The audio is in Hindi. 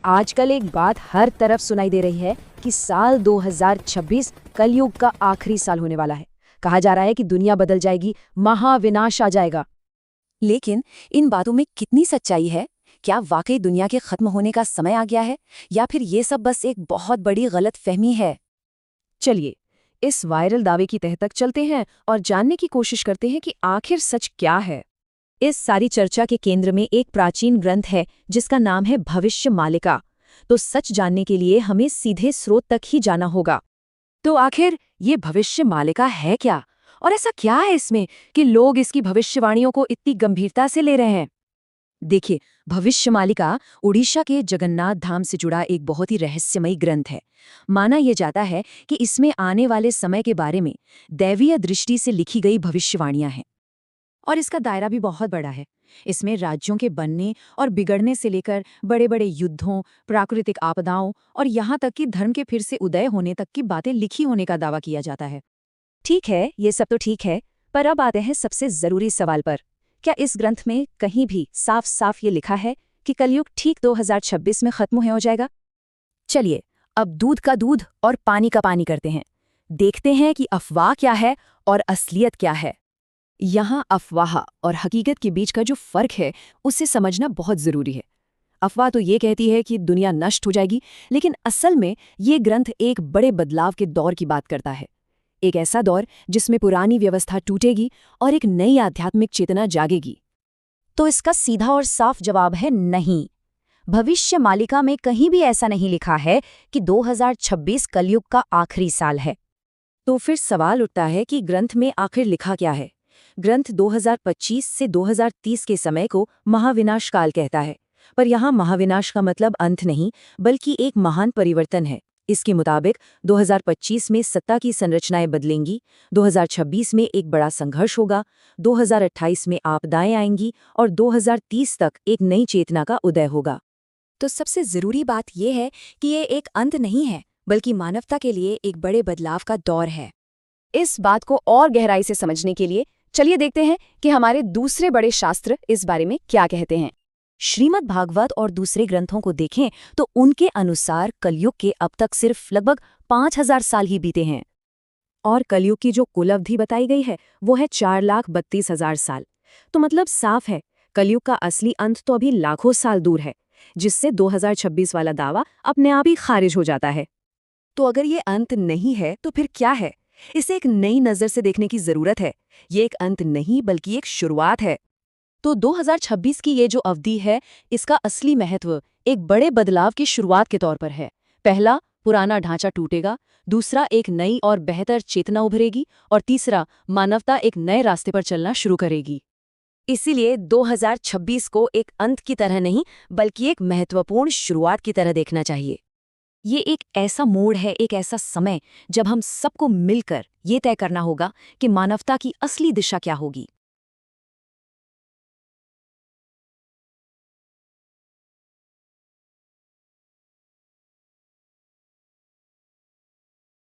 आजकल एक बात हर तरफ सुनाई दे रही है कि साल 2026 कलयुग का आखिरी साल होने वाला है। कहा जा रहा है कि दुनिया बदल जाएगी, महाविनाश आ जाएगा। लेकिन इन बातों में कितनी सच्चाई है? क्या वाकई दुनिया के खत्म होने का समय आ गया है, या फिर ये सब बस एक बहुत बड़ी गलतफहमी है? चलिए, इस वायरल दावे की तह तक चलते हैं और जानने की कोशिश करते हैं कि आखिर सच क्या है। इस सारी चर्चा के केंद्र में एक प्राचीन ग्रंथ है जिसका नाम है भविष्य मालिका। तो सच जानने के लिए हमें सीधे स्रोत तक ही जाना होगा। तो आखिर ये भविष्य मालिका है क्या, और ऐसा क्या है इसमें कि लोग इसकी भविष्यवाणियों को इतनी गंभीरता से ले रहे हैं? देखिए, भविष्य मालिका उड़ीसा के जगन्नाथ धाम से जुड़ा एक बहुत ही रहस्यमयी ग्रंथ है। माना यह जाता है कि इसमें आने वाले समय के बारे में दैवीय दृष्टि से लिखी गई भविष्यवाणियां हैं। और इसका दायरा भी बहुत बड़ा है। इसमें राज्यों के बनने और बिगड़ने से लेकर बड़े बड़े युद्धों, प्राकृतिक आपदाओं और यहाँ तक कि धर्म के फिर से उदय होने तक की बातें लिखी होने का दावा किया जाता है। ठीक है, ये सब तो ठीक है, पर अब आते हैं सबसे जरूरी सवाल पर। क्या इस ग्रंथ में कहीं भी साफ साफ ये लिखा है कि कलयुग ठीक 2026 में खत्म हो जाएगा? चलिए, अब दूध का दूध और पानी का पानी करते हैं। देखते हैं कि अफवाह क्या है और असलियत क्या है। यहाँ अफवाह और हकीकत के बीच का जो फर्क है उसे समझना बहुत जरूरी है। अफवाह तो ये कहती है कि दुनिया नष्ट हो जाएगी, लेकिन असल में ये ग्रंथ एक बड़े बदलाव के दौर की बात करता है। एक ऐसा दौर जिसमें पुरानी व्यवस्था टूटेगी और एक नई आध्यात्मिक चेतना जागेगी। तो इसका सीधा और साफ जवाब है नहीं। भविष्य मालिका में कहीं भी ऐसा नहीं लिखा है कि 2026 कलयुग का आखिरी साल है। तो फिर सवाल उठता है कि ग्रंथ में आखिर लिखा क्या है? ग्रंथ 2025 से 2030 के समय को महाविनाश काल कहता है, पर यहाँ महाविनाश का मतलब अंत नहीं, बल्कि एक महान परिवर्तन है। इसके मुताबिक 2025 में सत्ता की संरचनाएं बदलेंगी, 2026 में एक बड़ा संघर्ष होगा, 2028 में आपदाएं आएंगी और 2030 तक एक नई चेतना का उदय होगा। तो सबसे जरूरी बात यह है कि ये एक अंत नहीं है, बल्कि मानवता के लिए एक बड़े बदलाव का दौर है। इस बात को और गहराई से समझने के लिए चलिए देखते हैं कि हमारे दूसरे बड़े शास्त्र इस बारे में क्या कहते हैं। श्रीमद् भागवत और दूसरे ग्रंथों को देखें तो उनके अनुसार कलयुग के अब तक सिर्फ लगभग 5000 साल ही बीते हैं, और कलयुग की जो कुल अवधि बताई गई है वो है 4,32,000 साल। तो मतलब साफ है, कलयुग का असली अंत तो अभी लाखों साल दूर है, जिससे 2026 वाला दावा अपने आप ही खारिज हो जाता है। तो अगर ये अंत नहीं है तो फिर क्या है? इसे एक नई नज़र से देखने की जरूरत है। ये एक अंत नहीं बल्कि एक शुरुआत है। तो 2026 की ये जो अवधि है, इसका असली महत्व एक बड़े बदलाव की शुरुआत के तौर पर है। पहला, पुराना ढांचा टूटेगा। दूसरा, एक नई और बेहतर चेतना उभरेगी। और तीसरा, मानवता एक नए रास्ते पर चलना शुरू करेगी। इसीलिए 2026 को एक अंत की तरह नहीं, बल्कि एक महत्वपूर्ण शुरुआत की तरह देखना चाहिए। ये एक ऐसा मोड़ है, एक ऐसा समय जब हम सबको मिलकर ये तय करना होगा कि मानवता की असली दिशा क्या होगी।